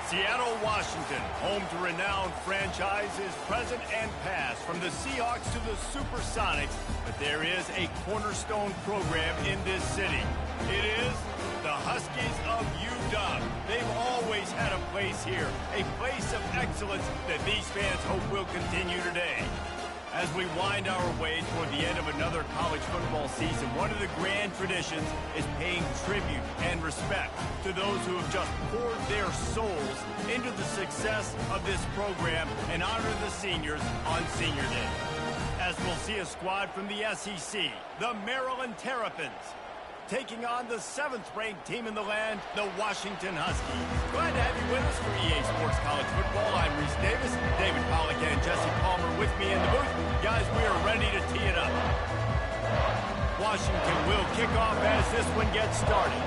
Seattle, Washington, home to renowned franchises present and past, from the Seahawks to the Supersonics, but there is a cornerstone program in this city. It is the Huskies of UW. They've always had a place here, a place of excellence that these fans hope will continue today. As we wind our way toward the end of another college football season, one of the grand traditions is paying tribute and respect to those who have just poured their souls into the success of this program and honor the seniors on Senior Day. As we'll see a squad from the SEC, the Maryland Terrapins, taking on the 7th-ranked team in the land, the Washington Huskies. Glad to have you with us for EA Sports College Football. I'm Reese Davis, David Pollack and Jesse Palmer with me in the booth. Guys, we are ready to tee it up. Washington will kick off as this one gets started.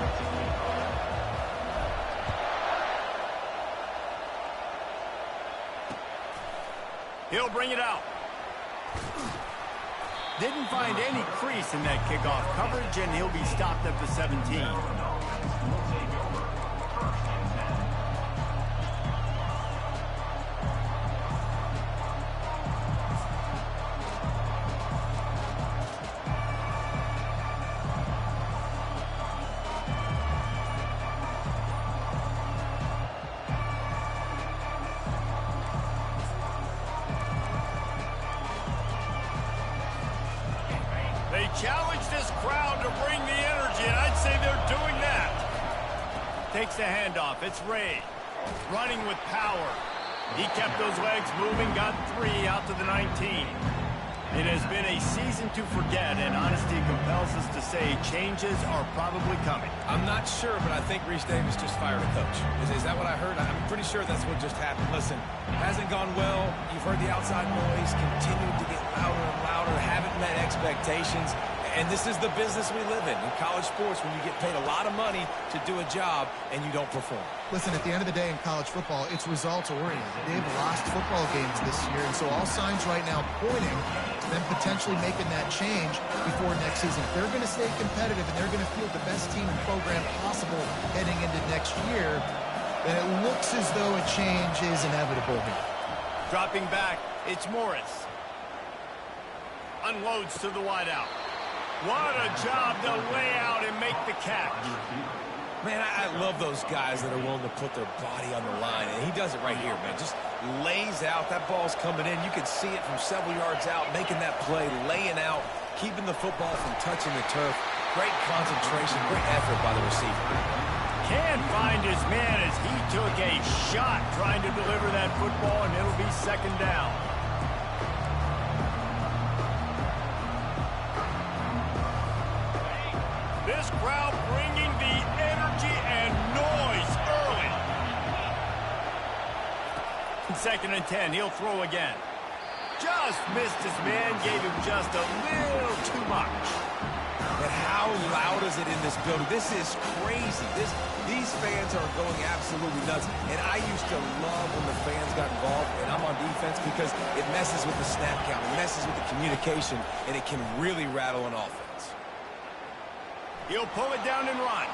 He'll bring it out. Didn't find any crease in that kickoff coverage, and he'll be stopped at the 17. They challenge this crowd to bring the energy, and I'd say they're doing that. Takes the handoff. It's Ray. Running with power. He kept those legs moving, got 3 out to the 19. It has been a season to forget, and honesty compels us to say changes are probably coming. I'm not sure, but I think Reese Davis just fired a coach. Is that what I heard? I'm pretty sure that's what just happened. Listen, hasn't gone well. You've heard the outside noise, continued to get louder and louder, haven't met expectations. And this is the business we live in college sports, when you get paid a lot of money to do a job and you don't perform. Listen, at the end of the day in college football, it's results-oriented. They've lost football games this year, and so all signs right now pointing to them potentially making that change before next season. If they're going to stay competitive and they're going to field the best team and program possible heading into next year, then it looks as though a change is inevitable here. Dropping back, it's Morris. Unloads to the wideout. What a job to lay out and make the catch. Man, I love those guys that are willing to put their body on the line, and he does it right here, man. Just lays out. That ball's coming in. You can see it from several yards out, making that play, laying out, keeping the football from touching the turf. Great concentration, great effort by the receiver. Can't find his man as he took a shot trying to deliver that football, and it'll be 2nd down. This crowd bringing the energy and noise early. 2nd and 10, he'll throw again. Just missed his man, gave him just a little too much. But how loud is it in this building? This is crazy. These fans are going absolutely nuts. And I used to love when the fans got involved, and I'm on defense, because it messes with the snap count, it messes with the communication, and it can really rattle an offense. He'll pull it down and run.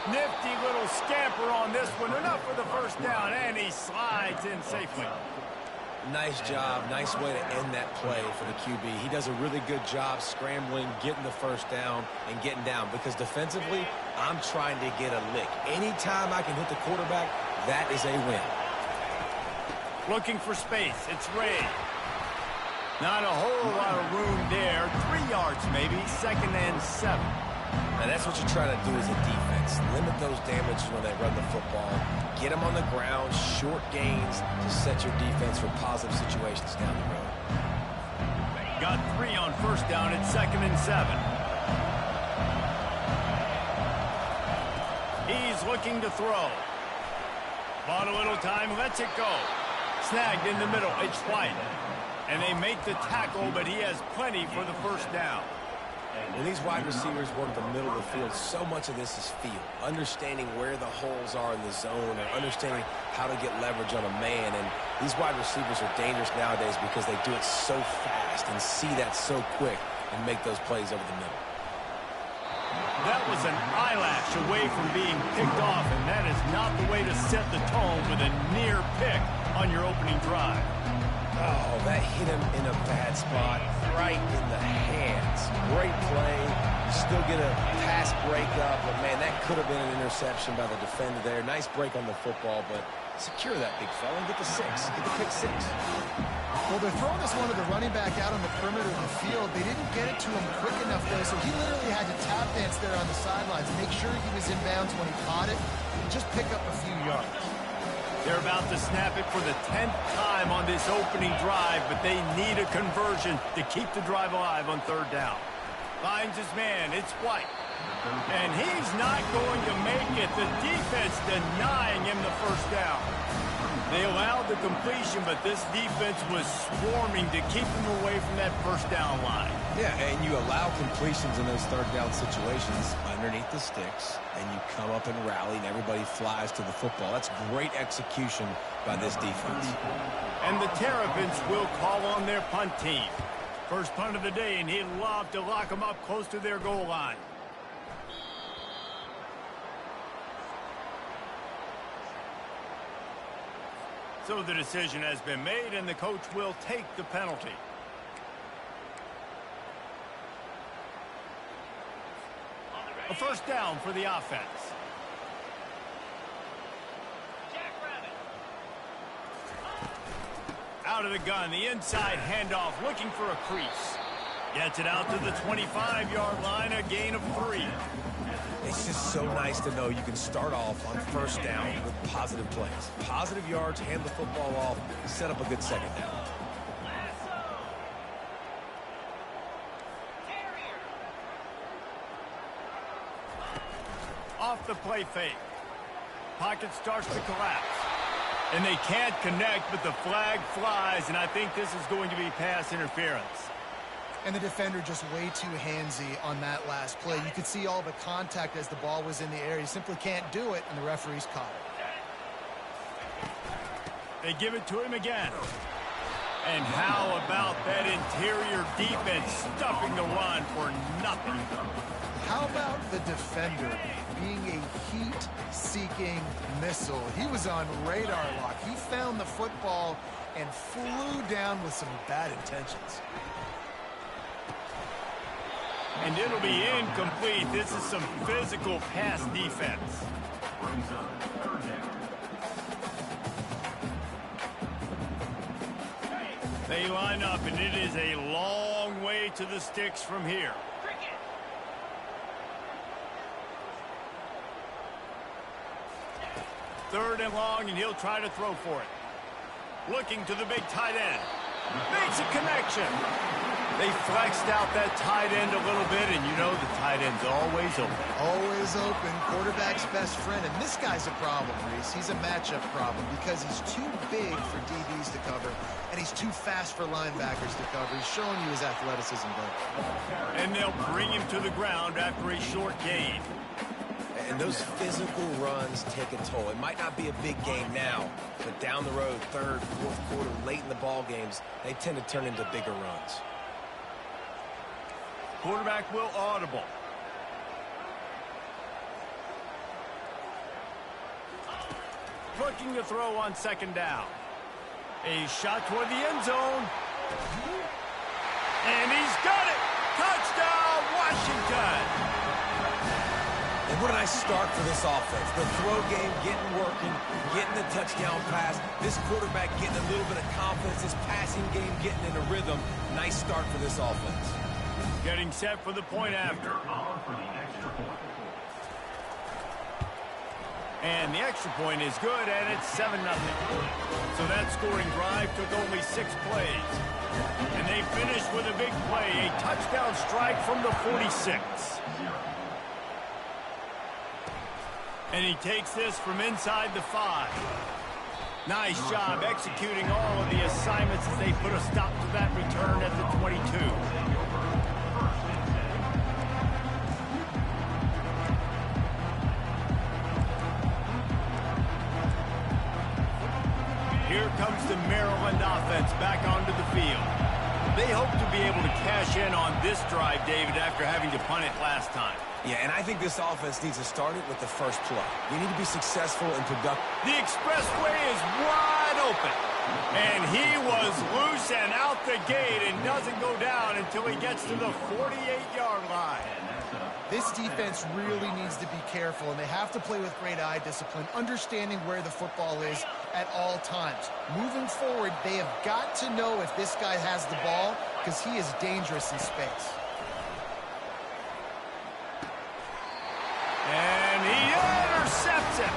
Nifty little scamper on this one. Enough for the 1st down, and he slides in safely. Nice job. Nice way to end that play for the QB. He does a really good job scrambling, getting the 1st down, and getting down. Because defensively, I'm trying to get a lick. Anytime I can hit the quarterback, that is a win. Looking for space. It's Ray. Not a whole lot of room there. 3 yards maybe. 2nd and 7. Now, that's what you try to do as a defense. Limit those damages when they run the football. Get them on the ground, short gains to set your defense for positive situations down the road. Got 3 on 1st down. It's 2nd and 7. He's looking to throw. Bought a little time, lets it go. Snagged in the middle. It's White. And they make the tackle, but he has plenty for the 1st down. When these wide receivers work the middle of the field, so much of this is feel. Understanding where the holes are in the zone, and understanding how to get leverage on a man. And these wide receivers are dangerous nowadays because they do it so fast and see that so quick and make those plays over the middle. That was an eyelash away from being picked off, and that is not the way to set the tone with a near pick on your opening drive. Oh, that hit him in a bad spot, right in the hands. Great play. You still get a pass breakup, but, man, that could have been an interception by the defender there. Nice break on the football, but secure that big fella and get the 6. Get the pick 6. Well, they're throwing this one to the running back out on the perimeter of the field. They didn't get it to him quick enough, though, so he literally had to tap dance there on the sidelines, make sure he was in bounds when he caught it, and just pick up a few yards. They're about to snap it for the 10th time on this opening drive, but they need a conversion to keep the drive alive on third down. Finds his man. It's White. And he's not going to make it. The defense denying him the first down. They allowed the completion, but this defense was swarming to keep him away from that first down line. Yeah, and you allow completions in those third down situations underneath the sticks, and you come up and rally, and everybody flies to the football. That's great execution by this defense. And the Terrapins will call on their punt team. First punt of the day, and he'd love to lock them up close to their goal line. So the decision has been made, and the coach will take the penalty. A first down for the offense. Out of the gun, the inside handoff, looking for a crease. Gets it out to the 25-yard line, a gain of 3. It's just so nice to know you can start off on first down with positive plays. Positive yards, hand the football off, set up a good second down. Off the play fake. Pocket starts to collapse. And they can't connect, but the flag flies, and I think this is going to be pass interference. And the defender just way too handsy on that last play. You could see all the contact as the ball was in the air. He simply can't do it, and the referee's caught it. They give it to him again. And how about that interior defense stuffing the run for nothing? How about the defender being a heat-seeking missile? He was on radar lock. He found the football and flew down with some bad intentions. And it'll be incomplete. This is some physical pass defense. They line up, and it is a long way to the sticks from here. Third and long, and he'll try to throw for it. Looking to the big tight end. Makes a connection. They flexed out that tight end a little bit, and you know the tight end's always open. Always open. Quarterback's best friend. And this guy's a problem, Reese. He's a matchup problem because he's too big for DBs to cover, and he's too fast for linebackers to cover. He's showing you his athleticism, though. And they'll bring him to the ground after a short gain. And those physical runs take a toll. It might not be a big game now, but down the road, third, fourth quarter, late in the ball games, they tend to turn into bigger runs. Quarterback will audible. Looking to throw on second down. A shot toward the end zone. And he's got it. Touchdown, Washington. And what a nice start for this offense. The throw game getting working, getting the touchdown pass. This quarterback getting a little bit of confidence. This passing game getting in a rhythm. Nice start for this offense. Getting set for the point after. And the extra point is good, and it's 7-0. So that scoring drive took only 6 plays. And they finished with a big play, a touchdown strike from the 46. And he takes this from inside the 5. Nice job executing all of the assignments as they put a stop to that return at the 22. Here comes the Maryland offense back onto the field. they hope to be able to cash in on this drive, David, after having to punt it last time. Yeah, and I think this offense needs to start it with the first play. You need to be successful and productive. The expressway is wide open. And he was loose and out the gate and doesn't go down until he gets to the 48-yard line. This defense really needs to be careful, and they have to play with great eye discipline, understanding where the football is at all times. Moving forward, they have got to know if this guy has the ball, because he is dangerous in space. And he intercepts him.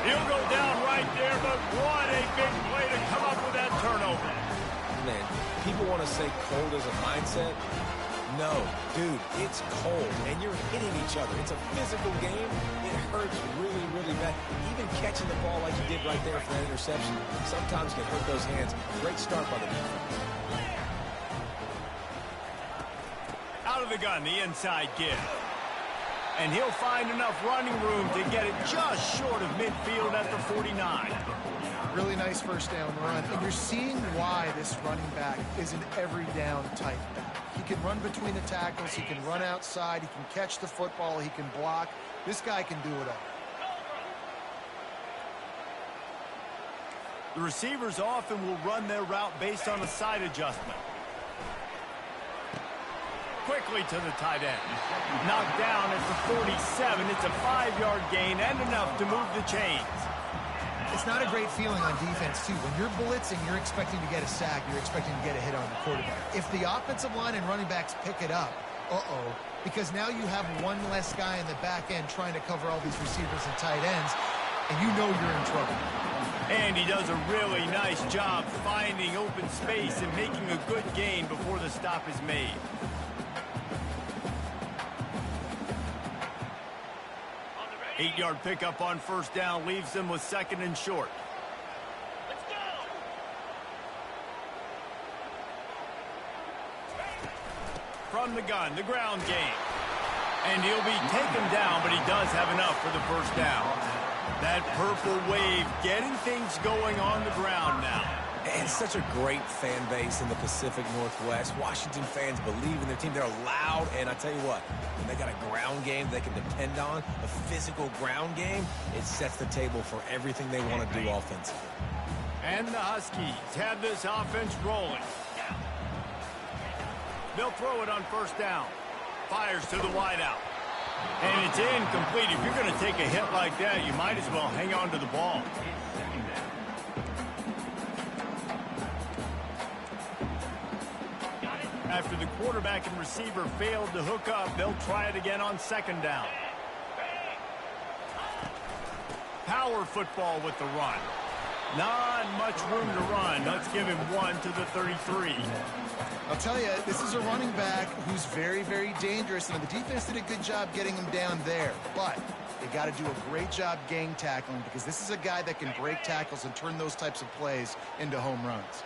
He'll go down right there, but what a big play to come up with that turnover. Man, people want to say cold as a mindset. No, dude, it's cold, and you're hitting each other. It's a physical game. It hurts really, really bad. Even catching the ball like you did right there for that interception sometimes can hurt those hands. Great start by the defense. Out of the gun, the inside give. And he'll find enough running room to get it just short of midfield at the 49. Really nice first down run. And you're seeing why this running back is an every down type back. He can run between the tackles. He can run outside. He can catch the football. He can block. This guy can do it all. The receivers often will run their route based on a side adjustment. Quickly to the tight end. Knocked down at the 47. It's a 5-yard gain and enough to move the chains. It's not a great feeling on defense, too. When you're blitzing, you're expecting to get a sack. You're expecting to get a hit on the quarterback. If the offensive line and running backs pick it up, because now you have one less guy in the back end trying to cover all these receivers and tight ends, and you know you're in trouble. And he does a really nice job finding open space and making a good gain before the stop is made. Eight-yard pickup on first down leaves them with second and short. Let's go. From the gun, the ground game. And he'll be taken down, but he does have enough for the first down. That purple wave getting things going on the ground now. And such a great fan base in the Pacific Northwest. Washington fans believe in their team. They're loud, and I tell you what, when they got a ground game they can depend on, a physical ground game, it sets the table for everything they want to do offensively. And the Huskies have this offense rolling. They'll throw it on first down. Fires to the wideout. And it's incomplete. If you're going to take a hit like that, you might as well hang on to the ball. After the quarterback and receiver failed to hook up, they'll try it again on second down. Power football with the run. Not much room to run. Let's give him one to the 33. I'll tell you, this is a running back who's very, very dangerous, and the defense did a good job getting him down there. But they got to do a great job gang tackling, because this is a guy that can break tackles and turn those types of plays into home runs.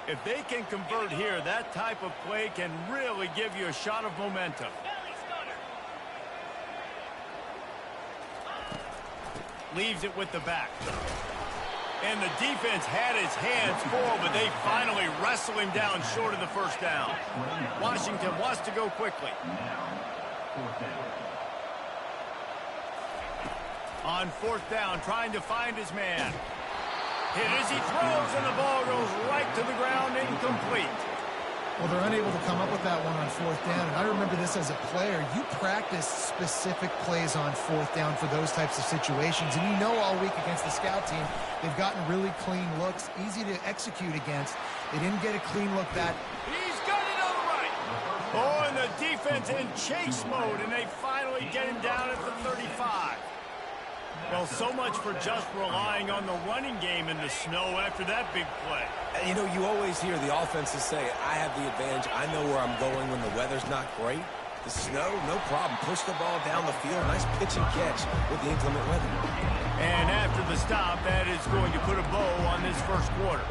If they can convert here, that type of play can really give you a shot of momentum. Leaves it with the back. And the defense had his hands full, but they finally wrestle him down short of the first down. Washington wants to go quickly. On fourth down, trying to find his man. Hit as he throws, and the ball goes right to the ground, incomplete. Well, they're unable to come up with that one on fourth down. And I remember this as a player. You practice specific plays on fourth down for those types of situations. And you know all week against the scout team, they've gotten really clean looks, easy to execute against. They didn't get a clean look that. He's got it on the right. Oh, and the defense in chase mode, and they finally get him down at the 35. Well, so much for just relying on the running game in the snow after that big play. You know, you always hear the offenses say, I have the advantage. I know where I'm going when the weather's not great. The snow, no problem. Push the ball down the field. Nice pitch and catch with the inclement weather. And after the stop, that is going to put a bow on this first quarter.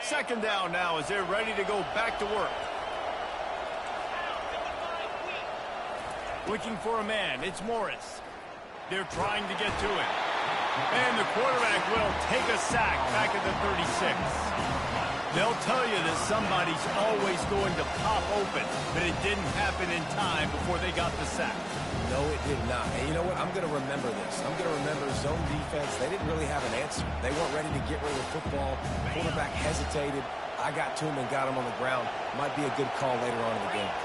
Second down now as they're ready to go back to work. Looking for a man. It's Morris. They're trying to get to it. And the quarterback will take a sack back at the 36. They'll tell you that somebody's always going to pop open, but it didn't happen in time before they got the sack. No, it did not. And you know what? I'm going to remember this. I'm going to remember zone defense. They didn't really have an answer. They weren't ready to get rid of the football. Quarterback hesitated. I got to him and got him on the ground. Might be a good call later on in the game.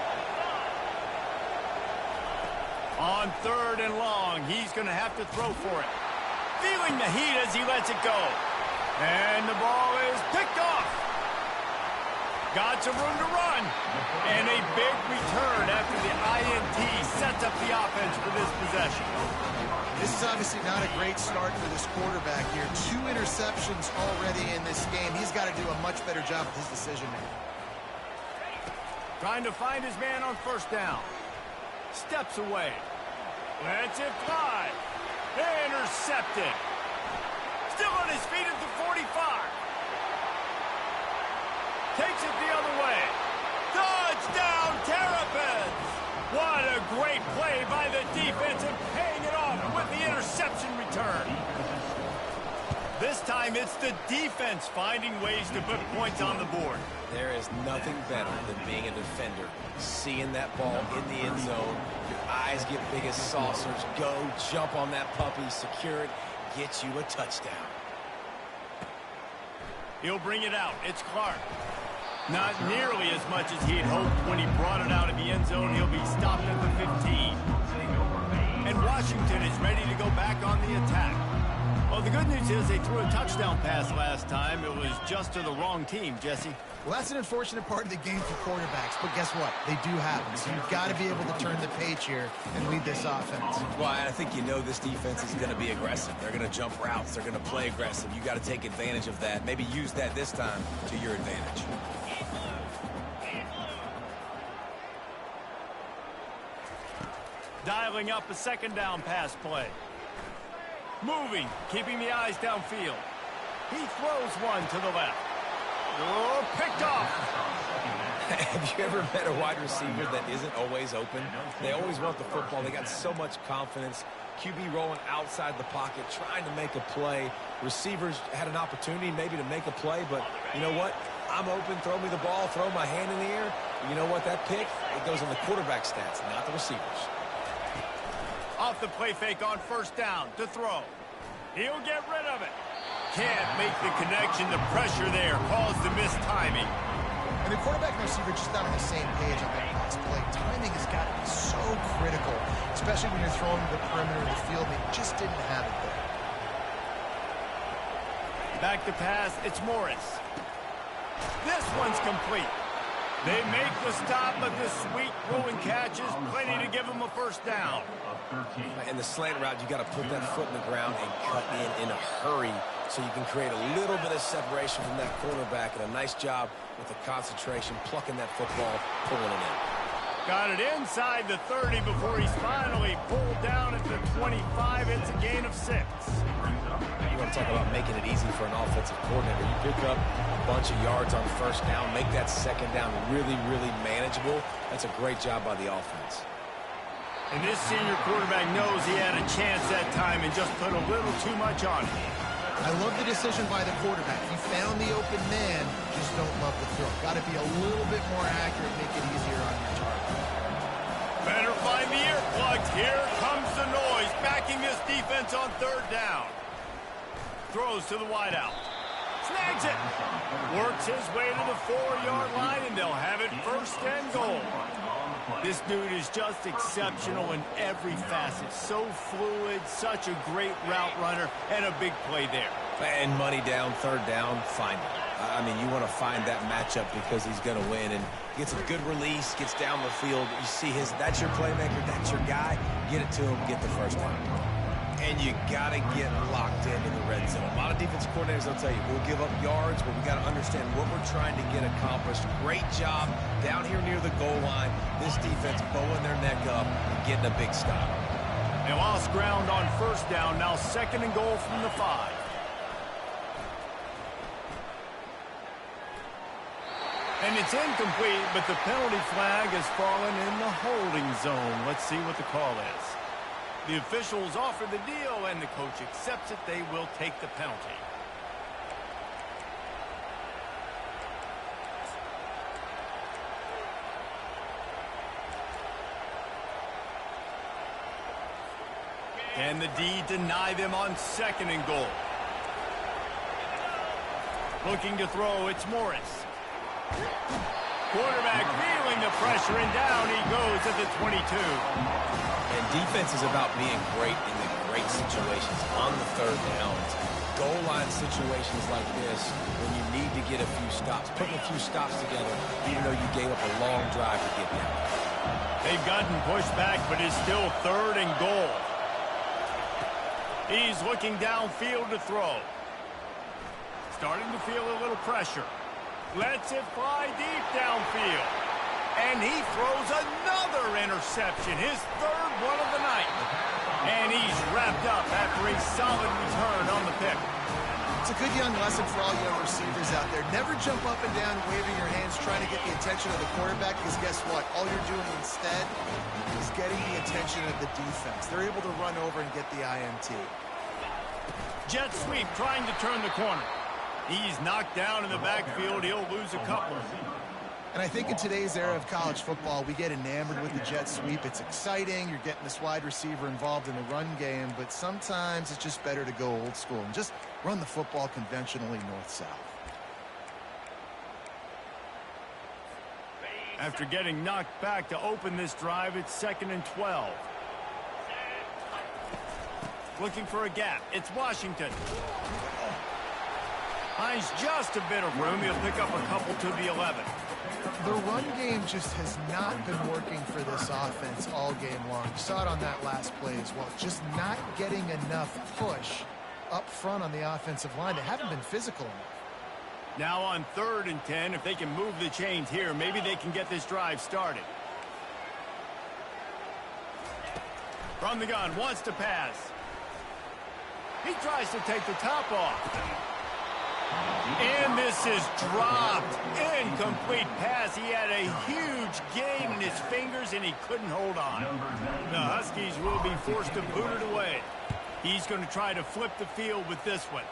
On 3rd and long, he's going to have to throw for it. Feeling the heat as he lets it go. And the ball is picked off. Got some room to run. And a big return after the INT sets up the offense for this possession. This is obviously not a great start for this quarterback here. 2 interceptions already in this game. He's got to do a much better job with his decision-making. Trying to find his man on 1st down. Steps away. Lets it fly. Intercepted. Still on his feet at the 45. Takes it the other way. Touchdown, Terrapins! What a great play by the defense and paying it off with the interception return. This time it's the defense finding ways to put points on the board. There is nothing better than being a defender. Seeing that ball in the end zone, your eyes get big as saucers. Go, jump on that puppy, secure it, get you a touchdown. He'll bring it out. It's Clark. Not nearly as much as he had hoped when he brought it out of the end zone. He'll be stopped at the 15. And Washington is ready to go back on the attack. Well, the good news is they threw a touchdown pass last time. It was just to the wrong team, Jesse. Well, that's an unfortunate part of the game for quarterbacks, but guess what? They do happen. So you've got to be able to turn the page here and lead this offense. Well, I think you know this defense is going to be aggressive. They're going to jump routes. They're going to play aggressive. You got to take advantage of that. Maybe use that this time to your advantage. Dialing up a 2nd down pass play. Moving, keeping the eyes downfield. He throws one to the left. Oh, picked off. Have you ever met a wide receiver that isn't always open? They always want the football. They got so much confidence. QB rolling outside the pocket, trying to make a play. Receivers had an opportunity maybe to make a play, but you know what? I'm open, throw me the ball, throw my hand in the air. You know what? That pick, it goes on the quarterback stats, not the receivers. Off the play fake on 1st down to throw. He'll get rid of it. Can't make the connection. The pressure there caused the missed timing. And the quarterback and receiver just not on the same page on that pass play. Timing has got to be so critical, especially when you're throwing to the perimeter of the field. They just didn't have it there. Back to pass. It's Morris. This one's complete. They make the stop, but the sweet rolling catch is plenty to give them a 1st down. In the slant route, you got to put that foot in the ground and cut in a hurry so you can create a little bit of separation from that cornerback, and a nice job with the concentration, plucking that football, pulling it in. Got it inside the 30 before he's finally pulled down at the 25. It's a gain of 6. You want to talk about making it easy for an offensive coordinator. You pick up a bunch of yards on 1st down, make that 2nd down really, really manageable. That's a great job by the offense. And this senior quarterback knows he had a chance that time and just put a little too much on it. I love the decision by the quarterback. He found the open man, just don't love the throw. Got to be a little bit more accurate, make it easier on your target. Better find the earplugs. Here comes the noise, backing this defense on 3rd down. Throws to the wideout. Snags it. Works his way to the 4-yard line, and they'll have it 1st and goal. This dude is just exceptional in every facet. So fluid, such a great route runner, and a big play there. And money down, 3rd down, find him. I mean, you want to find that matchup because he's going to win, and gets a good release, gets down the field. You see that's your playmaker, that's your guy. Get it to him, get the 1st down. And you got to get locked into the red zone. A lot of defensive coordinators will tell you, we'll give up yards, but we got to understand what we're trying to get accomplished. Great job down here near the goal line. This defense bowing their neck up and getting a big stop. They lost ground on 1st down. Now 2nd and goal from the 5. And it's incomplete, but the penalty flag has fallen in the holding zone. Let's see what the call is. The officials offer the deal, and the coach accepts it. They will take the penalty. And the D deny them on 2nd and goal. Looking to throw, it's Morris. Quarterback feeling the pressure, and down he goes at the 22. And defense is about being great in the great situations on the 3rd downs. Goal line situations like this, when you need to get a few stops, putting a few stops together, even though you gave up a long drive to get down. They've gotten pushed back, but it's still 3rd and goal. He's looking downfield to throw. Starting to feel a little pressure. Lets it fly deep downfield. And he throws another interception, his 3rd one of the night. And he's wrapped up after a solid return on the pick. It's a good young lesson for all young receivers out there. Never jump up and down waving your hands trying to get the attention of the quarterback, because guess what? All you're doing instead is getting the attention of the defense. They're able to run over and get the INT. Jet sweep trying to turn the corner. He's knocked down in the backfield. He'll lose a couple. And I think in today's era of college football, we get enamored with the jet sweep. It's exciting. You're getting this wide receiver involved in the run game, but sometimes it's just better to go old school and just run the football conventionally north-south. After getting knocked back to open this drive, it's 2nd and 12. Looking for a gap. It's Washington. Finds just a bit of room. He'll pick up a couple to the 11. The run game just has not been working for this offense all game long. You saw it on that last play as well. Just not getting enough push up front on the offensive line. They haven't been physical enough. Now on 3rd and 10, if they can move the chains here, maybe they can get this drive started. From the gun, wants to pass. He tries to take the top off. And this is dropped. Incomplete pass. He had a huge gain in his fingers, and he couldn't hold on. The Huskies will be forced to boot it away. He's going to try to flip the field with this one.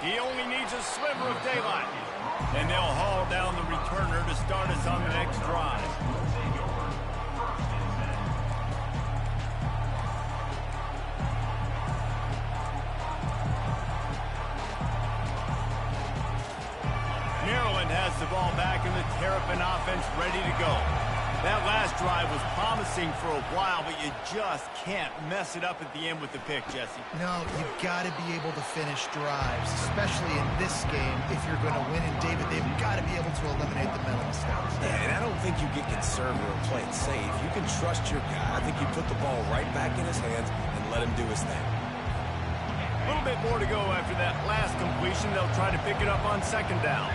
He only needs a sliver of daylight. And they'll haul down the returner to start us on the next drive. Maryland has the ball back, and the Terrapin offense ready to go. That last drive was promising for a while, but you just can't mess it up at the end with the pick, Jesse. No, you've got to be able to finish drives, especially in this game if you're going to win. And, David, they've got to be able to eliminate the mental mistakes. Yeah, and I don't think you get conservative or play it safe. You can trust your guy. I think you put the ball right back in his hands and let him do his thing. A little bit more to go after that last completion. They'll try to pick it up on 2nd down.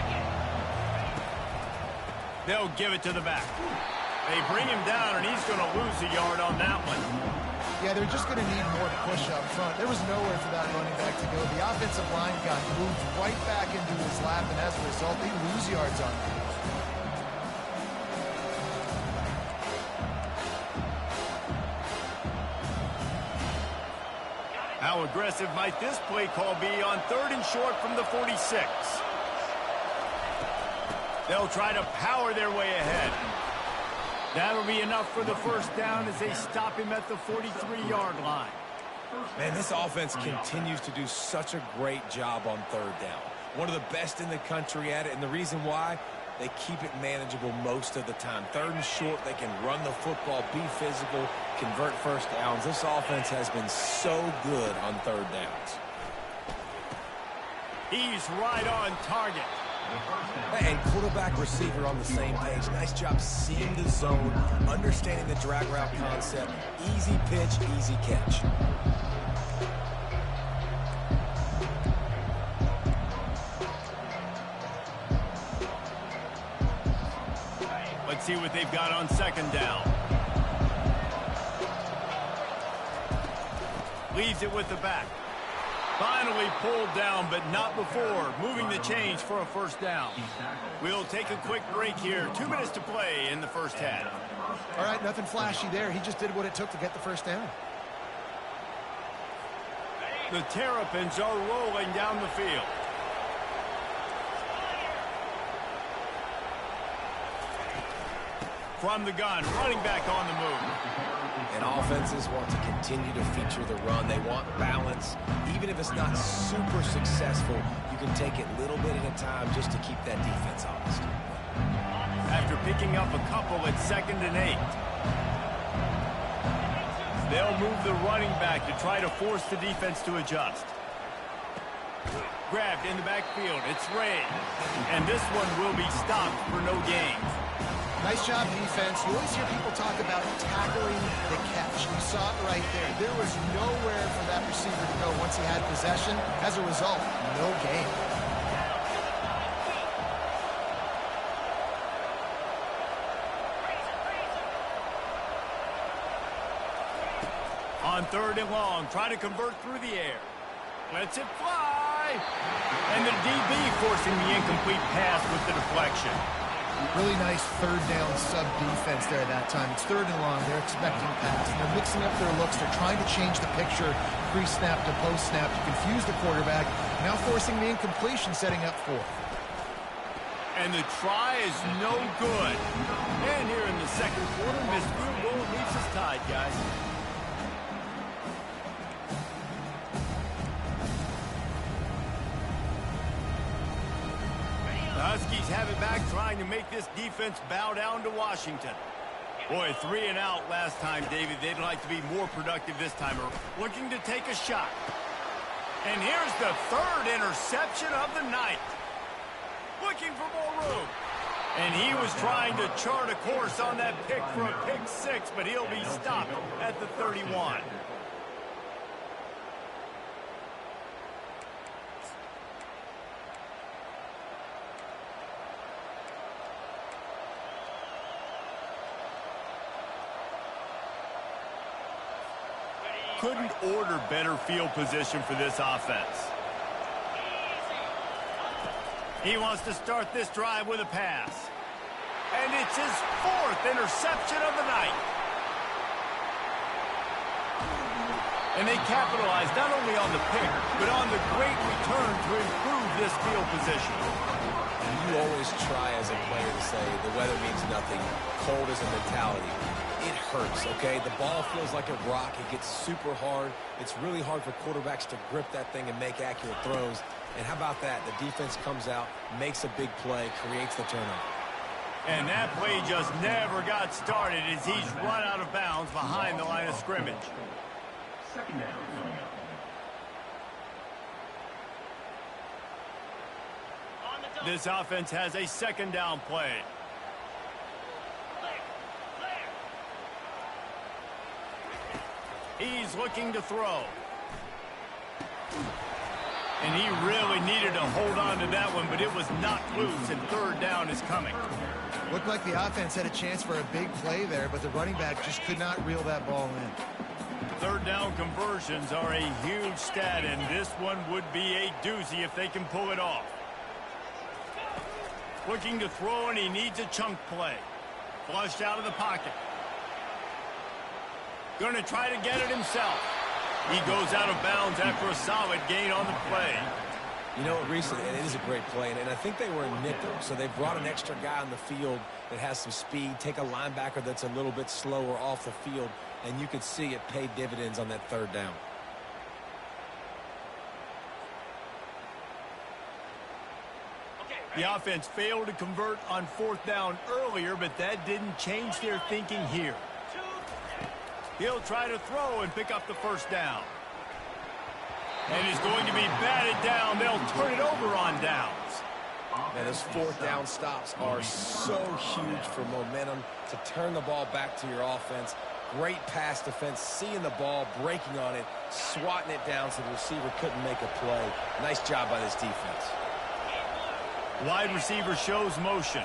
They'll give it to the back. They bring him down, and he's going to lose a yard on that one. Yeah, they're just going to need more push up front. There was nowhere for that running back to go. The offensive line got moved right back into his lap, and as a result, they lose yards on him. How aggressive might this play call be on 3rd and short from the 46? They'll try to power their way ahead. That'll be enough for the 1st down as they stop him at the 43-yard line. Man, this offense continues to do such a great job on 3rd down. One of the best in the country at it, and the reason why, they keep it manageable most of the time. 3rd and short, they can run the football, be physical, convert 1st downs. This offense has been so good on 3rd downs. He's right on target. And quarterback receiver on the same page. Nice job seeing the zone, understanding the drag route concept. Easy pitch, easy catch. Let's see what they've got on 2nd down. Leaves it with the back. Finally pulled down, but not before moving the chains for a first down. We'll take a quick break here. 2 minutes to play in the first half. All right, nothing flashy there. He just did what it took to get the first down. The Terrapins are rolling down the field. From the gun, running back on the move. And offenses want to continue to feature the run. They want balance. Even if it's not super successful, you can take it little bit at a time just to keep that defense honest. After picking up a couple at 2nd and 8. They'll move the running back to try to force the defense to adjust. Grabbed in the backfield. It's Ray. And this one will be stopped for no gain. Nice job, defense. You always hear people talk about tackling the catch. You saw it right there. There was nowhere for that receiver to go once he had possession. As a result, no gain. On 3rd and long, trying to convert through the air. Lets it fly. And the DB forcing the incomplete pass with the deflection. Really nice 3rd down sub-defense there at that time. It's 3rd and long. They're expecting pass. They're mixing up their looks. They're trying to change the picture pre-snap to post-snap to confuse the quarterback. Now forcing the incompletion, setting up 4th. And the try is no good. And here in the 2nd quarter, missed field goal leaves us tied, guys. The Huskies have it back, trying to make this defense bow down to Washington. Boy, 3 and out last time, David. They'd like to be more productive this time. Looking to take a shot. And here's the 3rd interception of the night. Looking for more room. And he was trying to chart a course on that pick for a pick 6, but he'll be stopped at the 31. Couldn't order better field position for this offense. He wants to start this drive with a pass. And it's his 4th interception of the night. And they capitalize not only on the pick, but on the great return to improve this field position. You always try as a player to say the weather means nothing. Cold is a mentality. It hurts, okay? The ball feels like a rock. It gets super hard. It's really hard for quarterbacks to grip that thing and make accurate throws. And how about that? The defense comes out, makes a big play, creates the turnover. And that play just never got started as he's run out of bounds behind the line of scrimmage. 2nd down. This offense has a 2nd down play. He's looking to throw. And he really needed to hold on to that one, but it was knocked loose, and 3rd down is coming. Looked like the offense had a chance for a big play there, but the running back just could not reel that ball in. 3rd down conversions are a huge stat, and this one would be a doozy if they can pull it off. Looking to throw, and he needs a chunk play. Flushed out of the pocket. Going to try to get it himself. He goes out of bounds after a solid gain on the play. You know, recently, it is a great play, and I think they were in nickel, so they brought an extra guy on the field that has some speed, take a linebacker that's a little bit slower off the field, and you could see it paid dividends on that 3rd down. The offense failed to convert on 4th down earlier, but that didn't change their thinking here. He'll try to throw and pick up the 1st down. And he's going to be batted down. They'll turn it over on downs. And those 4th down stops are so huge for momentum to turn the ball back to your offense. Great pass defense, seeing the ball, breaking on it, swatting it down so the receiver couldn't make a play. Nice job by this defense. Wide receiver shows motion.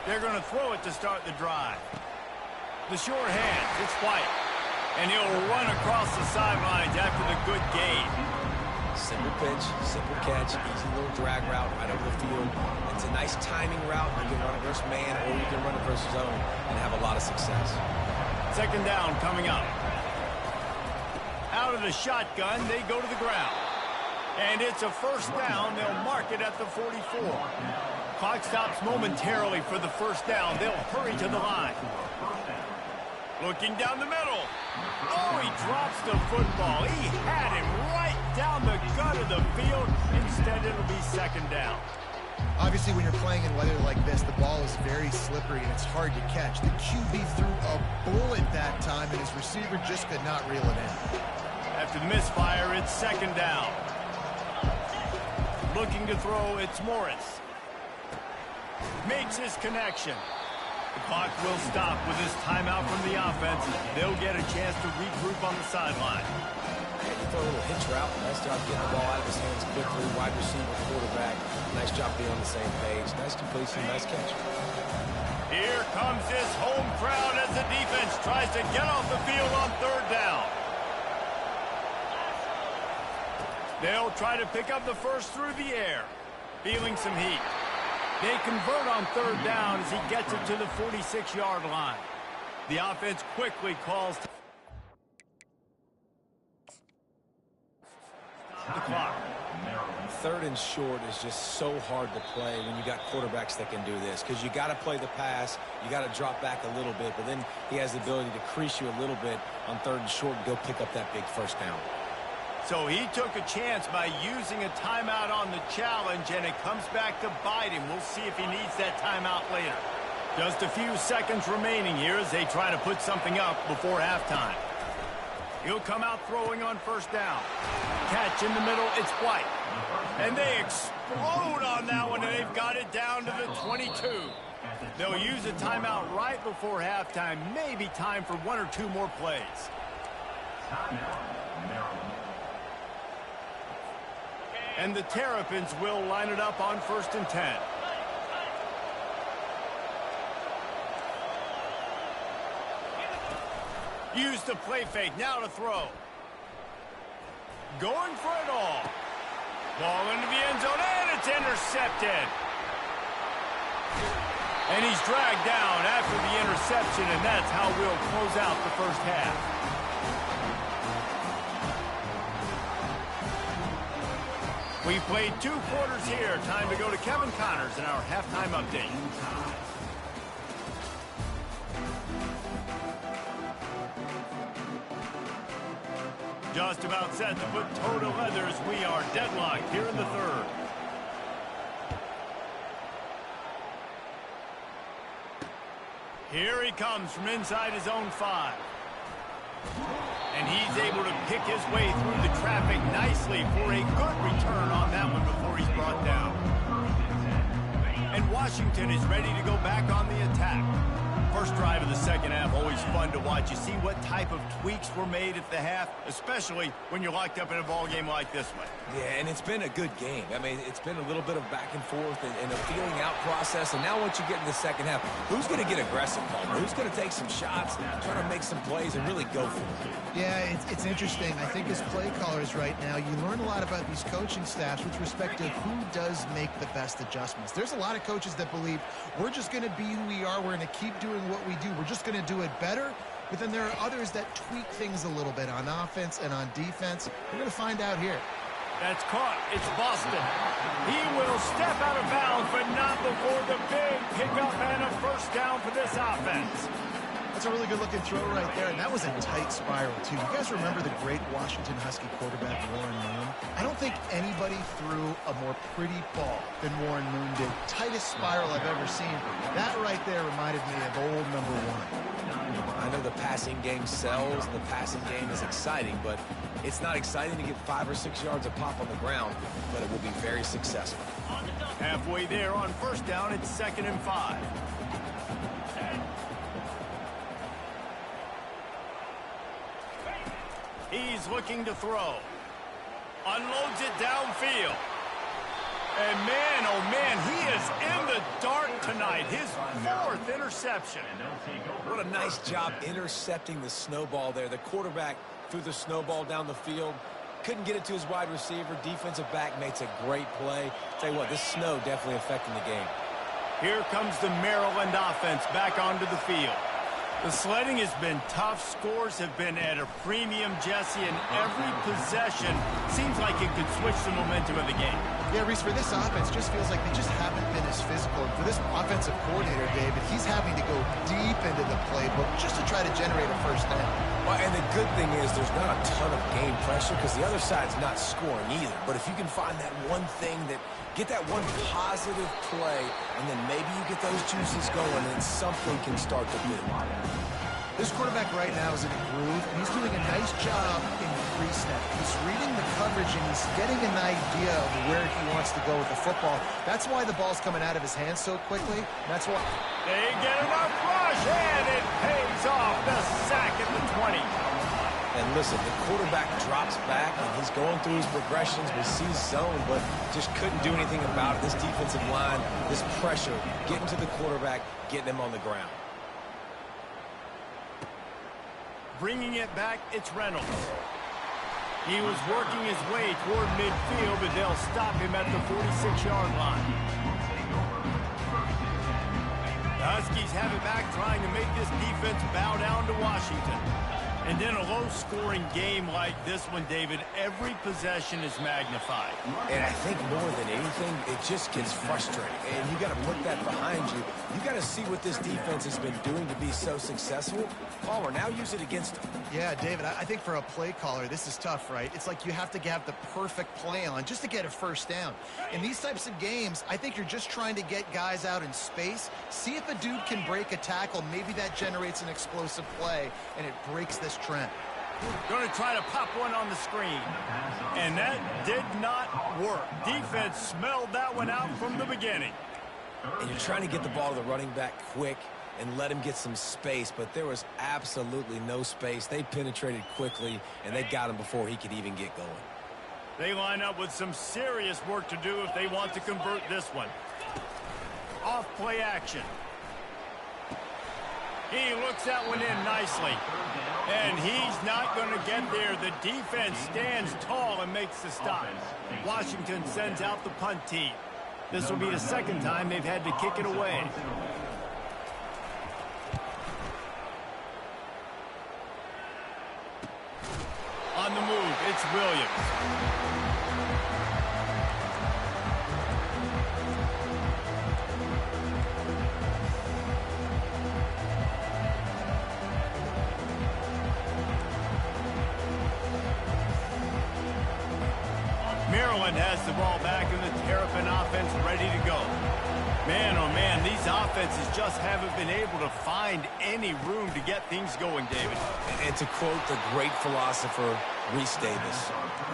They're going to throw it to start the drive. The short hands, it's White. And he'll run across the sidelines after the good gain. Simple pitch, simple catch, easy little drag route right over the field. It's a nice timing route. You can run it versus man, or you can run it versus zone and have a lot of success. Second down coming up. Out of the shotgun, they go to the ground. And it's a first down. They'll mark it at the 44. Clock stops momentarily for the first down. They'll hurry to the line. Looking down the middle. Oh, he drops the football. He had him right down the gut of the field. Instead, it'll be second down. Obviously, when you're playing in weather like this, the ball is very slippery and it's hard to catch. The QB threw a bullet that time, and his receiver just could not reel it in. After the misfire, it's second down. Looking to throw, it's Morris. Makes his connection. The clock will stop with this timeout from the offense. They'll get a chance to regroup on the sideline. Throw a little hitch route. Nice job getting the ball out of his hands quickly. Wide receiver, quarterback. Nice job being on the same page. Nice completion, nice catch. Here comes this home crowd as the defense tries to get off the field on third down. They'll try to pick up the first through the air. Feeling some heat. They convert on third down as he gets it to the 46-yard line. The offense quickly calls the clock. Third and short is just so hard to play when you got quarterbacks that can do this, because you got to play the pass, you got to drop back a little bit, but then he has the ability to crease you a little bit on third and short and go pick up that big first down. So he took a chance by using a timeout on the challenge, and it comes back to bite him. We'll see if he needs that timeout later. Just a few seconds remaining here as they try to put something up before halftime. He'll come out throwing on first down. Catch in the middle, it's White. And they explode on that one, and they've got it down to the 22. They'll use a timeout right before halftime. Maybe time for one or two more plays. And the Terrapins will line it up on 1st and 10. Use the play fake, now to throw. Going for it all. Ball into the end zone, and it's intercepted. And he's dragged down after the interception, and that's how we'll close out the first half. We've played 2 quarters here. Time to go to Kevin Connors in our halftime update. Just about set to put toe to leather as we are deadlocked here in the third. Here he comes from inside his own 5. And he's able to pick his way through the traffic nicely for a good return on that one before he's brought down. And Washington is ready to go back on the attack. First drive of the second half, always fun to watch. You see what type of tweaks were made at the half, especially when you're locked up in a ball game like this one. Yeah, and it's been a good game. I mean, it's been a little bit of back and forth and a feeling out process. And now once you get in the second half, who's going to get aggressive, Palmer? Who's going to take some shots, try to make some plays, and really go for it? Yeah, it's interesting. I think as play callers right now, you learn a lot about these coaching staffs with respect to who does make the best adjustments. There's a lot of coaches that believe we're just going to be who we are. We're going to keep doing what we do. We're just going to do it better. But then there are others that tweak things a little bit on offense and on defense. We're going to find out here. That's caught. It's Boston. He will step out of bounds, but not before the big pickup and a first down for this offense. That's a really good-looking throw right there, and that was a tight spiral, too. You guys remember the great Washington Husky quarterback, Warren Moon? I don't think anybody threw a more pretty ball than Warren Moon did. Tightest spiral I've ever seen. That right there reminded me of old number 1. I know the passing game sells, and the passing game is exciting, but it's not exciting to get 5 or 6 yards of pop on the ground, but it will be very successful. Halfway there on first down, it's 2nd and 5. He's looking to throw. Unloads it downfield. And man, oh man, he is in the dark tonight. His 4th interception. What a nice job intercepting the snowball there. The quarterback threw the snowball down the field. Couldn't get it to his wide receiver. Defensive back makes a great play. Tell you what, this snow definitely affecting the game. Here comes the Maryland offense back onto the field. The sledding has been tough. Scores have been at a premium, Jesse, and every possession seems like it could switch the momentum of the game. Yeah, Reese, for this offense, just feels like they just haven't been as physical. And for this offensive coordinator, David, he's having to go deep into the playbook just to try to generate a first down. Well, and the good thing is there's not a ton of game pressure because the other side's not scoring either. But if you can find that one thing that get that one positive play, and then maybe you get those juices going, and something can start to build. This quarterback right now is in a groove, and he's doing a nice job in pre-snap. He's reading the coverage, and he's getting an idea of where he wants to go with the football. That's why the ball's coming out of his hands so quickly. That's why They get enough rush, and it pays off. The sack at the 20. And listen, the quarterback drops back, and he's going through his progressions. We see zone, but just couldn't do anything about it. This defensive line, this pressure, getting to the quarterback, getting him on the ground. Bringing it back, it's Reynolds. He was working his way toward midfield, but they'll stop him at the 46-yard line. The Huskies have it back, trying to make this defense bow down to Washington. And in a low-scoring game like this one, David, every possession is magnified. And I think more than anything, it just gets frustrating. And you got to put that behind you. You got to see what this defense has been doing to be so successful. Palmer, now use it against them. Yeah, David, I think for a play caller, this is tough, right? It's like you have to have the perfect play on just to get a first down. In these types of games, I think you're just trying to get guys out in space, see if a dude can break a tackle. Maybe that generates an explosive play, and it breaks this trend. Going to try to pop one on the screen. And that did not work. Defense smelled that one out from the beginning. And you're trying to get the ball to the running back quick and let him get some space, but there was absolutely no space. They penetrated quickly, and they got him before he could even get going. They line up with some serious work to do if they want to convert this one. Off play action. He looks that one in nicely. And he's not going to get there. The defense stands tall and makes the stop. Washington sends out the punt team. This will be the second time they've had to kick it away. On the move, it's Williams. Maryland has the ball back in the Terrapin offense ready to go. Man, oh man, these offenses just haven't been able to find any room to get things going, David. And to quote the great philosopher, Reese Davis,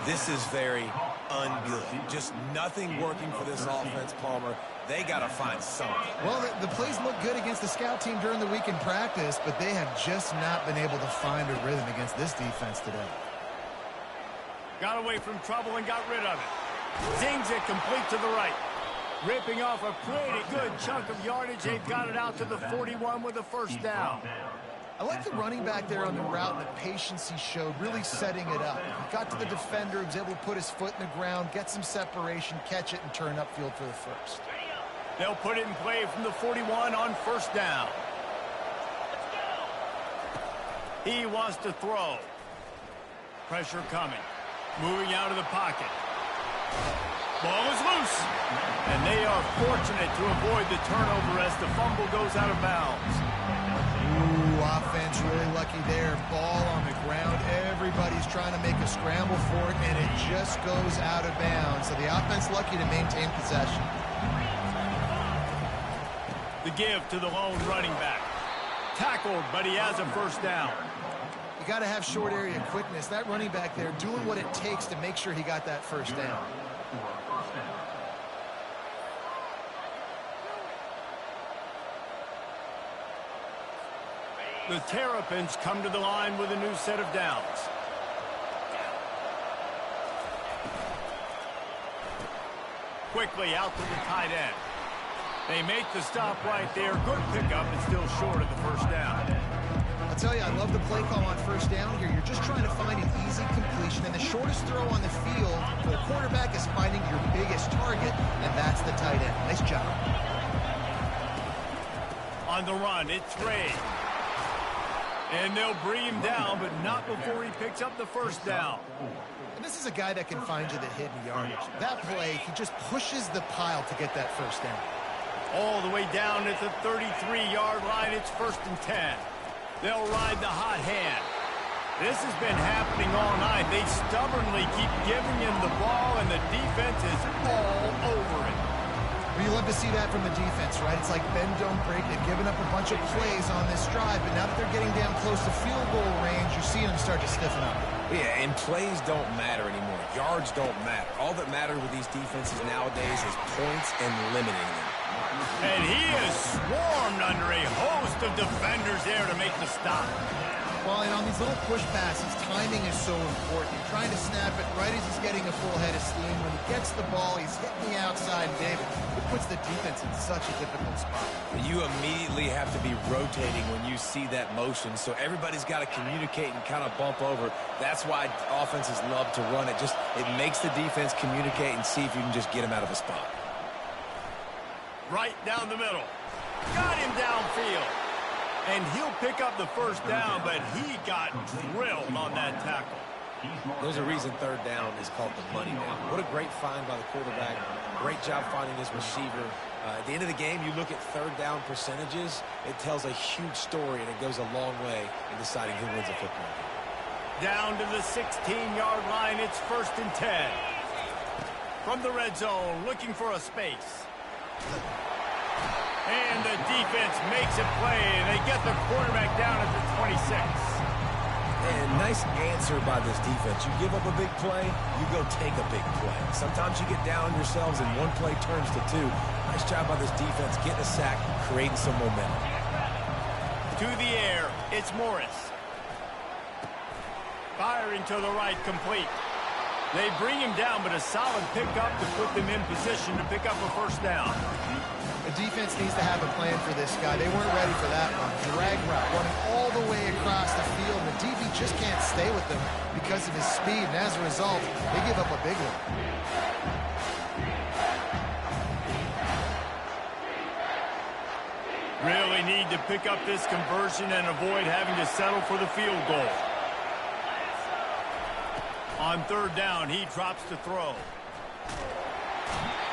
this is very ungood. Just nothing working for this offense, Palmer. They got to find something. Well, the plays look good against the scout team during the week in practice, but they have just not been able to find a rhythm against this defense today. Got away from trouble and got rid of it. Zings it complete to the right. Ripping off a pretty good chunk of yardage. They've got it out to the 41 with a first down. I like the running back there on the route and the patience he showed, really setting it up. He got to the defender, he was able to put his foot in the ground, get some separation, catch it, and turn upfield for the first. They'll put it in play from the 41 on first down. He wants to throw. Pressure coming. Moving out of the pocket. Ball is loose. And they are fortunate to avoid the turnover as the fumble goes out of bounds. Ooh, offense really lucky there. Ball on the ground. Everybody's trying to make a scramble for it, and it just goes out of bounds. So the offense lucky to maintain possession. The give to the lone running back. Tackled, but he has a first down. You got to have short area quickness. That running back there doing what it takes to make sure he got that first down. The Terrapins come to the line with a new set of downs. Quickly out to the tight end. They make the stop right there. Good pickup and still short of the first down. A I'll tell you, I love the play call on first down here. You're just trying to find an easy completion, and the shortest throw on the field for the quarterback is finding your biggest target, and that's the tight end. Nice job. On the run, it's Ray. And they'll bring him down, but not before he picks up the first down. And this is a guy that can find you the hidden yardage. That play, he just pushes the pile to get that first down. All the way down at the 33-yard line, it's 1st and 10. They'll ride the hot hand. This has been happening all night. They stubbornly keep giving him the ball, and the defense is all over it. Well, you love to see that from the defense, right? It's like bend, don't break. They've given up a bunch of plays on this drive, but now that they're getting down close to field goal range, you're seeing them start to stiffen up. Yeah, and plays don't matter anymore. Yards don't matter. All that matters with these defenses nowadays is points and limiting them. And he is swarmed under a host of defenders there to make the stop. Well, and on these little push passes, timing is so important. You're trying to snap it right as he's getting a full head of steam. When he gets the ball, he's hitting the outside, David. It puts the defense in such a difficult spot. You immediately have to be rotating when you see that motion, so everybody's got to communicate and kind of bump over. That's why offenses love to run it. It makes the defense communicate and see if you can just get him out of a spot. Right down the middle. Got him downfield. And he'll pick up the first down, but he got drilled on that tackle. There's a reason third down is called the money down. What a great find by the quarterback. Great job finding his receiver. At the end of the game, you look at third down percentages. It tells a huge story, and it goes a long way in deciding who wins a football game. Down to the 16-yard line, it's 1st and 10. From the red zone, looking for a space. And the defense makes a play, and they get the quarterback down at the 26. And nice answer by this defense. You give up a big play, you go take a big play. Sometimes you get down on yourselves, and one play turns to two. Nice job by this defense, getting a sack, creating some momentum. To the air, it's Morris. Firing to the right, complete. They bring him down, but a solid pickup to put them in position to pick up a first down. The defense needs to have a plan for this guy. They weren't ready for that one. Drag route, running all the way across the field. The DB just can't stay with them because of his speed, and as a result, they give up a big one. Really need to pick up this conversion and avoid having to settle for the field goal. On third down, he drops to throw.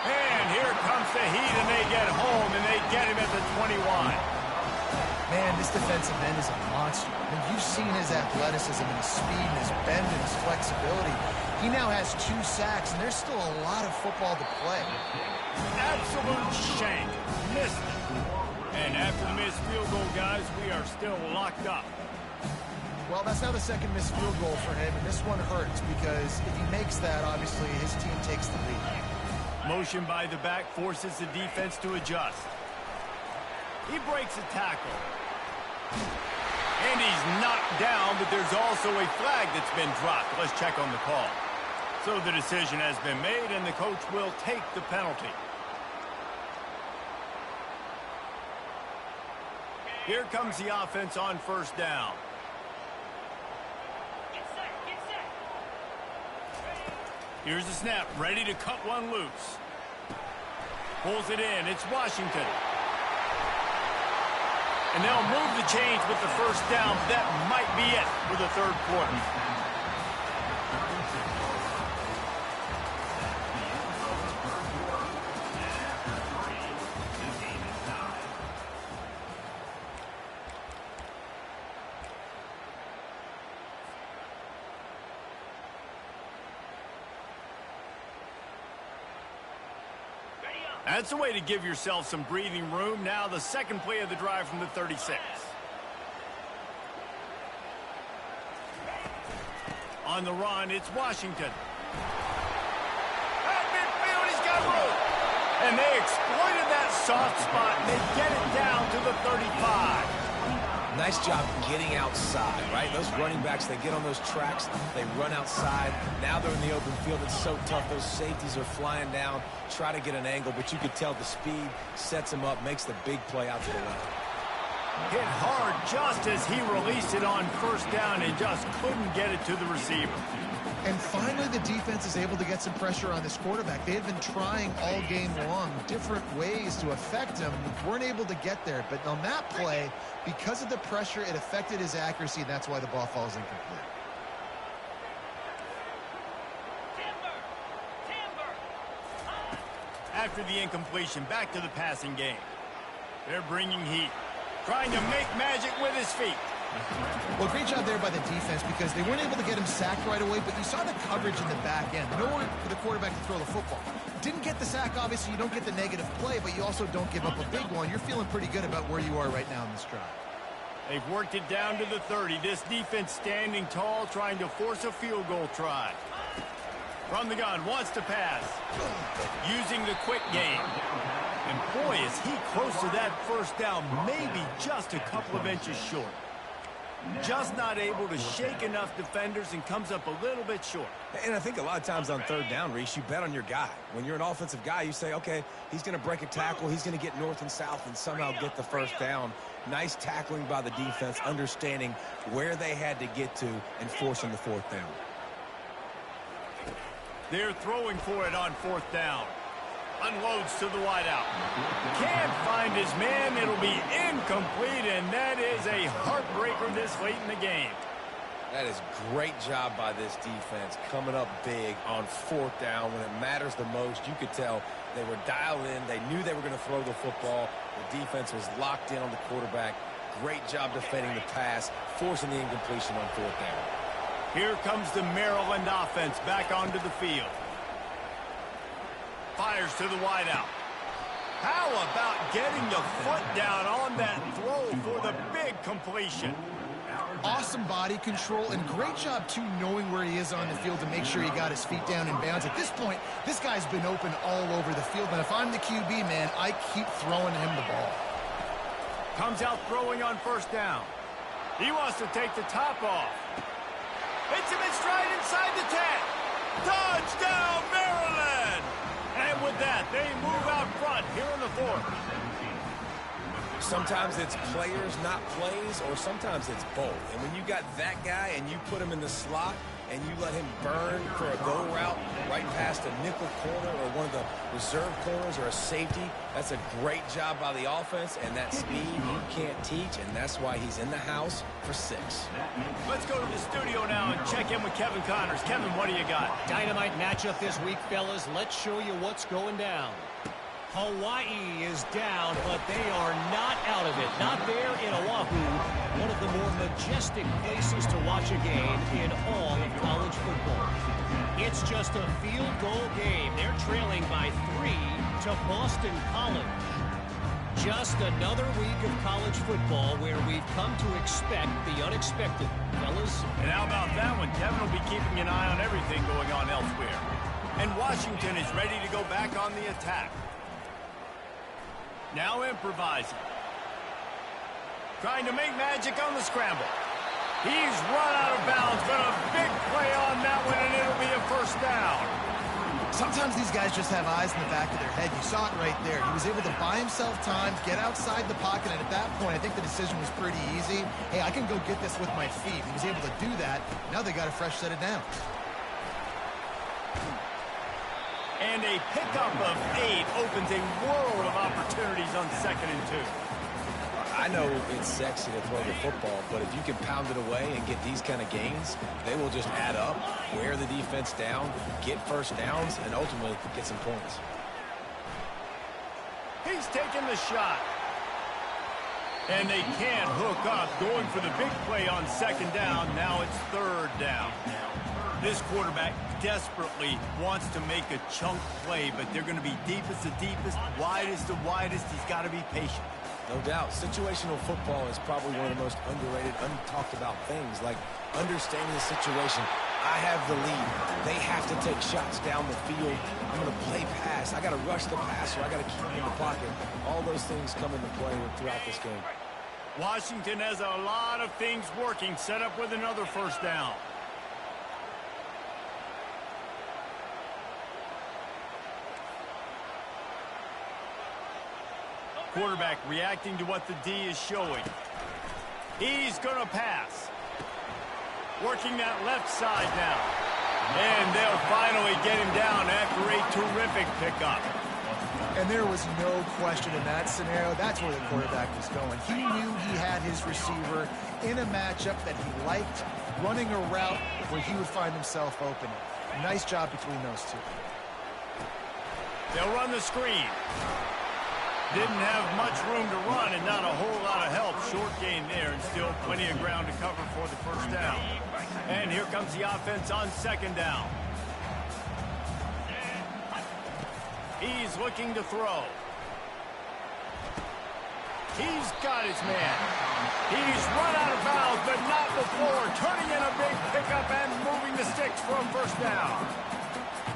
And here comes the heat, and they get home, and they get him at the 21. Man, this defensive end is a monster. I mean, you've seen his athleticism and his speed and his bend and his flexibility. He now has 2 sacks, and there's still a lot of football to play. Absolute shank. Missed it. And after the missed field goal, guys, we are still locked up. Well, that's now the second missed field goal for him, and this one hurts because if he makes that, obviously his team takes the lead. Motion by the back forces the defense to adjust. He breaks a tackle. And he's knocked down, but there's also a flag that's been dropped. Let's check on the call. So the decision has been made, and the coach will take the penalty. Here comes the offense on first down. Here's the snap, ready to cut one loose. Pulls it in, it's Washington. And they'll move the chains with the first down. That might be it for the third quarter. That's the way to give yourself some breathing room. Now the second play of the drive from the 36. On the run, it's Washington. At midfield, he's got room. And they exploited that soft spot, and they get it down to the 35. Nice job getting outside, right? Those running backs, they get on those tracks, they run outside. Now they're in the open field. It's so tough. Those safeties are flying down, try to get an angle, but you could tell the speed sets them up, makes the big play out to the left. Hit hard just as he released it on first down and just couldn't get it to the receiver. And finally, the defense is able to get some pressure on this quarterback. They had been trying all game long different ways to affect him. Weren't able to get there. But on that play, because of the pressure, it affected his accuracy, and that's why the ball falls incomplete. After the incompletion, back to the passing game. They're bringing heat, trying to make magic with his feet. Well, great job there by the defense because they weren't able to get him sacked right away, but you saw the coverage in the back end. Nowhere for the quarterback to throw the football. Didn't get the sack, obviously. You don't get the negative play, but you also don't give up a big one. You're feeling pretty good about where you are right now in this drive. They've worked it down to the 30. This defense standing tall, trying to force a field goal try. From the gun, wants to pass. Using the quick game. And boy, is he close to that first down, maybe just a couple of inches short. Just not able to shake enough defenders and comes up a little bit short. And I think a lot of times on third down, Reese, you bet on your guy. When you're an offensive guy, you say, okay, he's going to break a tackle, he's going to get north and south and somehow get the first down. Nice tackling by the defense, understanding where they had to get to and forcing the fourth down. They're throwing for it on fourth down. Unloads to the wideout. Can't find his man. It'll be incomplete, and that is a heartbreaker this late in the game. That is great job by this defense, coming up big on fourth down when it matters the most. You could tell they were dialed in. They knew they were going to throw the football. The defense was locked in on the quarterback. Great job defending the pass, forcing the incompletion on fourth down. Here comes the Maryland offense back onto the field. Fires to the wideout. How about getting the foot down on that throw for the big completion? Awesome body control and great job, too, knowing where he is on the field to make sure he got his feet down in bounds. At this point, this guy's been open all over the field, and if I'm the QB, man, I keep throwing him the ball. Comes out throwing on first down. He wants to take the top off. Hits him in stride inside the 10. Touchdown, Maryland! And with that, they move out front here in the fourth. Sometimes it's players, not plays, or sometimes it's both. And when you got that guy and you put him in the slot and you let him burn for a go route right past a nickel corner or one of the reserve corners or a safety, that's a great job by the offense, and that speed you can't teach, and that's why he's in the house for 6. Let's go to the studio now and check in with Kevin Connors. Kevin, what do you got? Dynamite matchup this week, fellas. Let's show you what's going down. Hawaii is down, but they are not out of it. Not there in Oahu, one of the more majestic places to watch a game in all of college football. It's just a field goal game. They're trailing by 3 to Boston College. Just another week of college football where we've come to expect the unexpected, fellas. And how about that one? Kevin will be keeping an eye on everything going on elsewhere. And Washington is ready to go back on the attack. Now improvising. Trying to make magic on the scramble. He's run out of bounds, but a big play on that one, and it'll be a first down. Sometimes these guys just have eyes in the back of their head. You saw it right there. He was able to buy himself time, get outside the pocket, and at that point, I think the decision was pretty easy. Hey, I can go get this with my feet. He was able to do that. Now they got a fresh set of downs. And a pickup of 8 opens a world of opportunities on 2nd and 2. I know it's sexy to throw the football, but if you can pound it away and get these kind of gains, they will just add up, wear the defense down, get first downs, and ultimately get some points. He's taking the shot. And they can't hook up, going for the big play on 2nd down. Now it's 3rd down. This quarterback desperately wants to make a chunk play, but they're going to be deepest to deepest, widest to widest. He's got to be patient. No doubt. Situational football is probably one of the most underrated, untalked about things, like understanding the situation. I have the lead. They have to take shots down the field. I'm going to play pass. I got to rush the passer. I got to keep him in the pocket. All those things come into play throughout this game. Washington has a lot of things working, set up with another first down. quarterback reacting to what the D is showing. He's going to pass. Working that left side now. And they'll finally get him down after a terrific pickup. And there was no question in that scenario. That's where the quarterback was going. He knew he had his receiver in a matchup that he liked, running a route where he would find himself open. Nice job between those two. They'll run the screen. Didn't have much room to run and not a whole lot of help. Short gain there and still plenty of ground to cover for the first down. And here comes the offense on second down. He's looking to throw. He's got his man. He's run out of bounds, but not before. Turning in a big pickup and moving the sticks for a first down.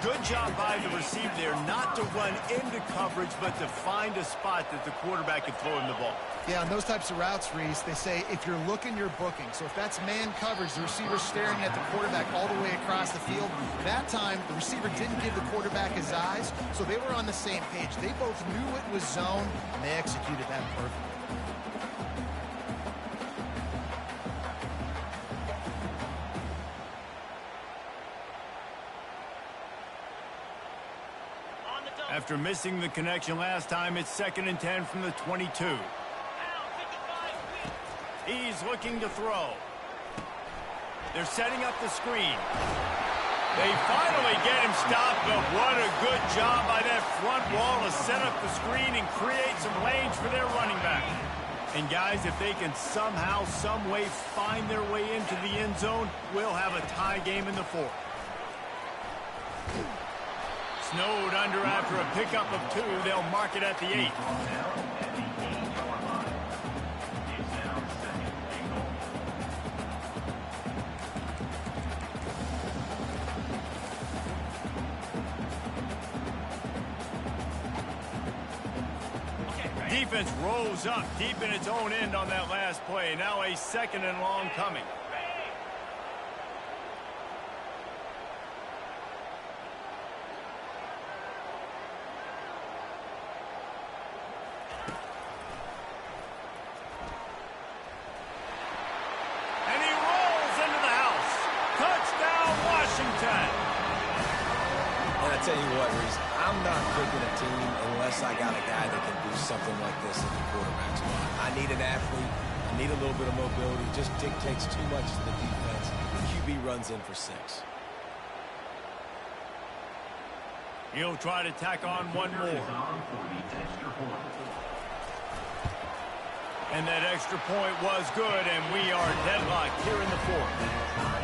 Good job by the receiver there, not to run into coverage, but to find a spot that the quarterback could throw him the ball. Yeah, on those types of routes, Reese, they say if you're looking, you're booking. So if that's man coverage, the receiver's staring at the quarterback all the way across the field. That time, the receiver didn't give the quarterback his eyes, so they were on the same page. They both knew it was zone, and they executed that perfectly. After missing the connection last time, it's 2nd and 10 from the 22. He's looking to throw. They're setting up the screen. They finally get him stopped, but what a good job by that front wall to set up the screen and create some lanes for their running back. And guys, if they can somehow, some way find their way into the end zone, we'll have a tie game in the 4th. Snowed under after a pickup of 2. They'll mark it at the 8. Defense rolls up deep in its own end on that last play. Now a 2nd and long coming. Tell you what, Reese, I'm not picking a team unless I got a guy that can do something like this in the quarterback spot. I need an athlete. I need a little bit of mobility. Just dictates too much to the defense. The QB runs in for 6. He'll try to tack on one more. And that extra point was good, and we are deadlocked here in the 4th.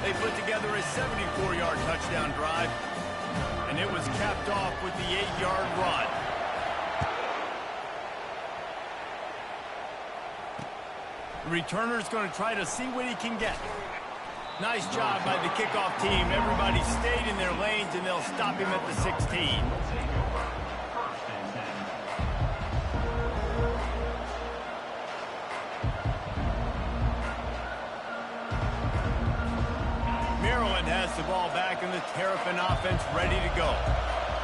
They put together a 74-yard touchdown drive. And it was capped off with the 8-yard run. The returner's going to try to see what he can get. Nice job by the kickoff team. Everybody stayed in their lanes, and they'll stop him at the 16. Maryland has the ball back, and the Terrapin offense ready to go.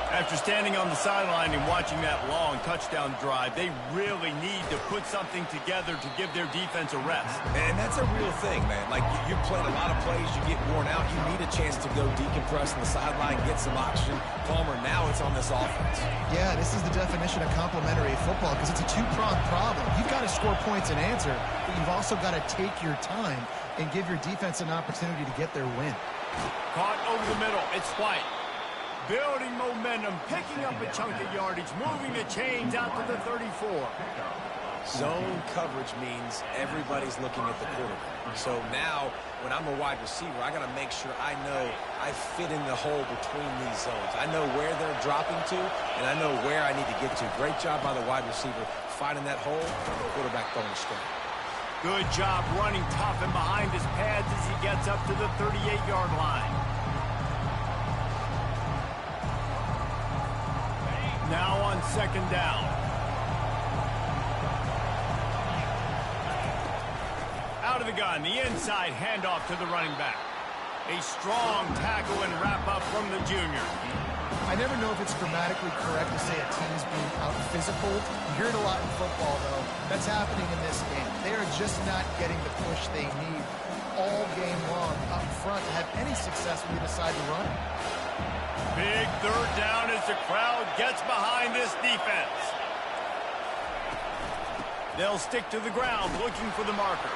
After standing on the sideline and watching that long touchdown drive, they really need to put something together to give their defense a rest. And that's a real thing, man. Like, you played a lot of plays, you get worn out, you need a chance to go decompress on the sideline, get some oxygen. Palmer, now it's on this offense. Yeah, this is the definition of complementary football because it's a two-pronged problem. You've got to score points and answer, but you've also got to take your time and give your defense an opportunity to get their win. Caught over the middle. It's White. Building momentum, picking up a chunk of yardage, moving the chains out to the 34. Zone coverage means everybody's looking at the quarterback. So now, when I'm a wide receiver, I got to make sure I know I fit in the hole between these zones. I know where they're dropping to, and I know where I need to get to. Great job by the wide receiver finding that hole, and the quarterback throwing straight. Good job running tough and behind his pads as he gets up to the 38-yard line. Now on second down. Out of the gun, the inside handoff to the running back. A strong tackle and wrap up from the junior. I never know if it's grammatically correct to say a team's being out-physical. You hear it a lot in football, though. That's happening in this game. They are just not getting the push they need all game long up front to have any success when you decide to run it. Big third down as the crowd gets behind this defense. They'll stick to the ground looking for the marker.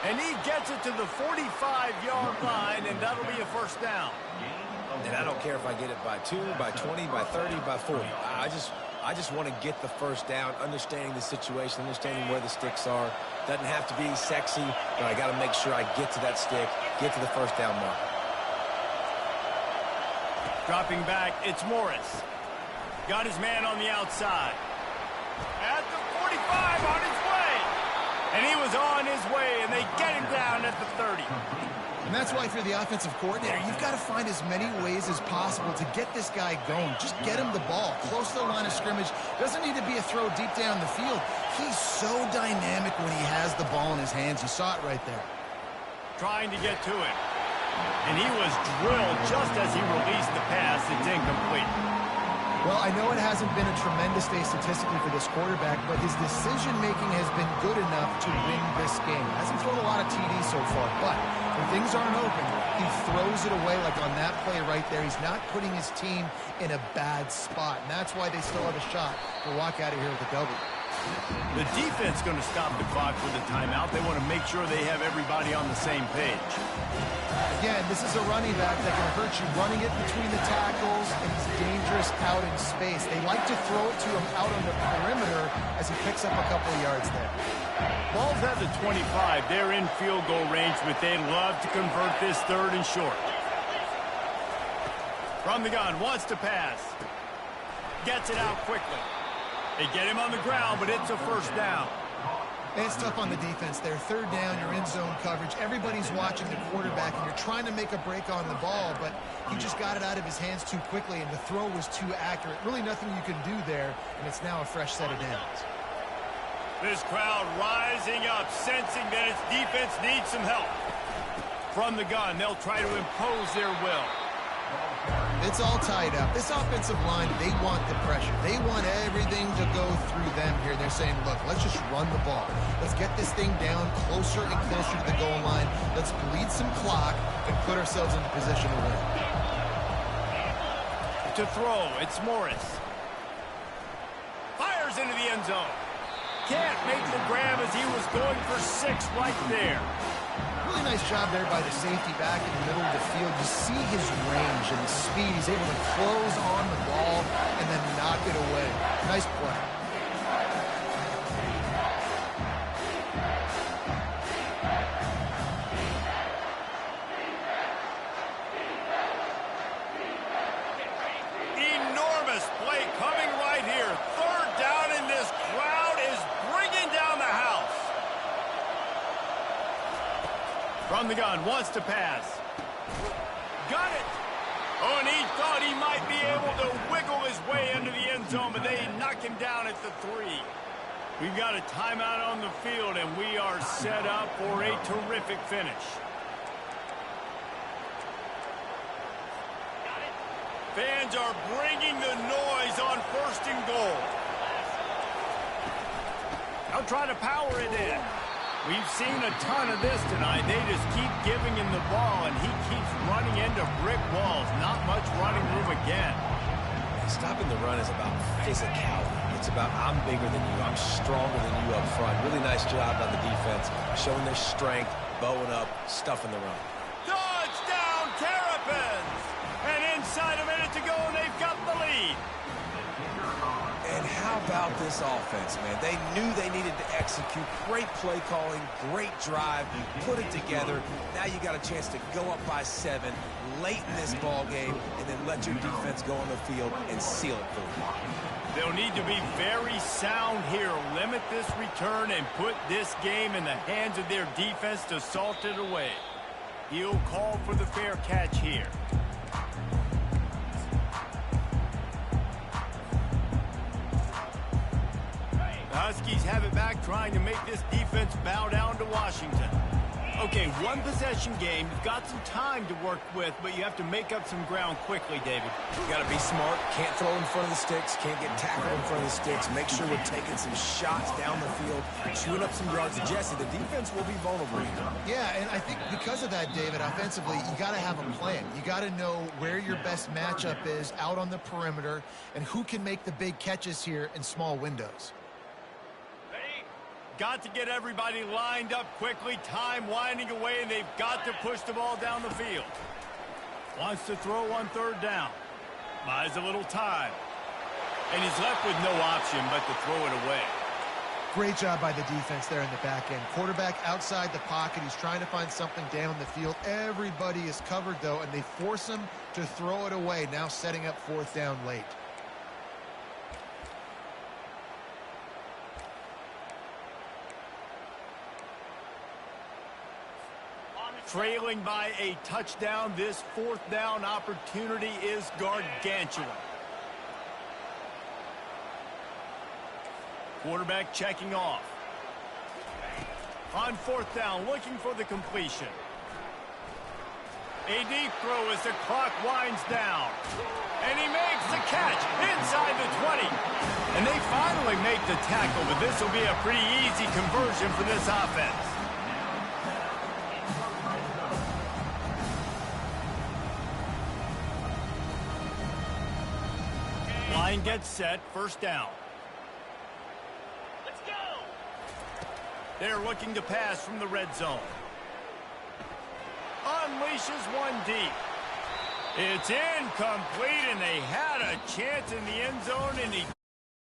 And he gets it to the 45-yard line, and that'll be a first down. And I don't care if I get it by 2, by 20, by 30, by 40. I just want to get the first down, understanding the situation, understanding where the sticks are. Doesn't have to be sexy, but I got to make sure I get to that stick, get to the first down mark. Dropping back, it's Morris. Got his man on the outside. At the 45, on his way. And he was on his way, and they get him down at the 30. And that's why if you're the offensive coordinator, you've got to find as many ways as possible to get this guy going. Just get him the ball close to the line of scrimmage. Doesn't need to be a throw deep down the field. He's so dynamic when he has the ball in his hands. You saw it right there. Trying to get to it. And he was drilled just as he released the pass. It's incomplete. Well, I know it hasn't been a tremendous day statistically for this quarterback, but his decision-making has been good enough to win this game. Hasn't thrown a lot of TDs so far, but when things aren't open, he throws it away like on that play right there. He's not putting his team in a bad spot, and that's why they still have a shot to walk out of here with a W. The defense going to stop the clock with a timeout. They want to make sure they have everybody on the same page. Again, this is a running back that can hurt you running it between the tackles, and he's dangerous out in space. They like to throw it to him out on the perimeter as he picks up a couple of yards there. Ball's at the 25. They're in field goal range, but they'd love to convert this third and short. From the gun, wants to pass. Gets it out quickly. They get him on the ground, but it's a first down. And it's tough on the defense there. Third down, you're in zone coverage. Everybody's watching the quarterback, and you're trying to make a break on the ball, but he just got it out of his hands too quickly, and the throw was too accurate. Really nothing you can do there, and it's now a fresh set of downs. This crowd rising up, sensing that its defense needs some help. From the gun, they'll try to impose their will. It's all tied up. This offensive line, they want the pressure. They want everything to go through them here. They're saying, look, let's just run the ball. Let's get this thing down closer and closer to the goal line. Let's bleed some clock and put ourselves in a position to win. To throw, it's Morris. Fires into the end zone. Can't make the grab as he was going for 6 right there. Really nice job there by the safety back in the middle of the field. You see his range and his speed. He's able to close on the ball and then knock it away. Nice play. Enormous play coming right here. Third down, and this crowd is bringing down the house. From the gun, wants to pass. Got it. Oh, and he thought he might be able to wiggle his way into the end zone, but they knock him down at the 3. We've got a timeout on the field, and we are set up for a terrific finish. Fans are bringing the noise on 1st and goal. They'll try to power it in. We've seen a ton of this tonight. They just keep giving him the ball, and he keeps running into brick walls. Not much running room again. Stopping the run is about physicality. It's about I'm bigger than you. I'm stronger than you up front. Really nice job on the defense, showing their strength, bowing up, stuffing the run. Touchdown, Terrapins! And inside a minute to go, and they've got the lead. And how about this offense, man? They knew they needed to execute. Great play calling, great drive, put it together. Now you got a chance to go up by 7 late in this ball game and then let your defense go on the field and seal it for them. They'll need to be very sound here. Limit this return and put this game in the hands of their defense to salt it away. He'll call for the fair catch here. The Huskies have it back, trying to make this defense bow down to Washington. Okay, one possession game. You've got some time to work with, but you have to make up some ground quickly, David. You got to be smart. Can't throw in front of the sticks. Can't get tackled in front of the sticks. Make sure we're taking some shots down the field, chewing up some yards. Jesse, the defense will be vulnerable here. Yeah, and I think because of that, David, offensively, you got to have a plan. You got to know where your best matchup is out on the perimeter and who can make the big catches here in small windows. Got to get everybody lined up quickly. Time winding away, and they've got to push the ball down the field. Wants to throw on third down. Buys a little time. And he's left with no option but to throw it away. Great job by the defense there in the back end. Quarterback outside the pocket. He's trying to find something down the field. Everybody is covered, though, and they force him to throw it away, now setting up fourth down late. Trailing by a touchdown, this fourth down opportunity is gargantuan. Quarterback checking off. On fourth down, looking for the completion. A deep throw as the clock winds down. And he makes the catch inside the 20. And they finally make the tackle, but this will be a pretty easy conversion for this offense. Line gets set, first down. Let's go! They're looking to pass from the red zone. Unleashes one deep. It's incomplete, and they had a chance in the end zone, and he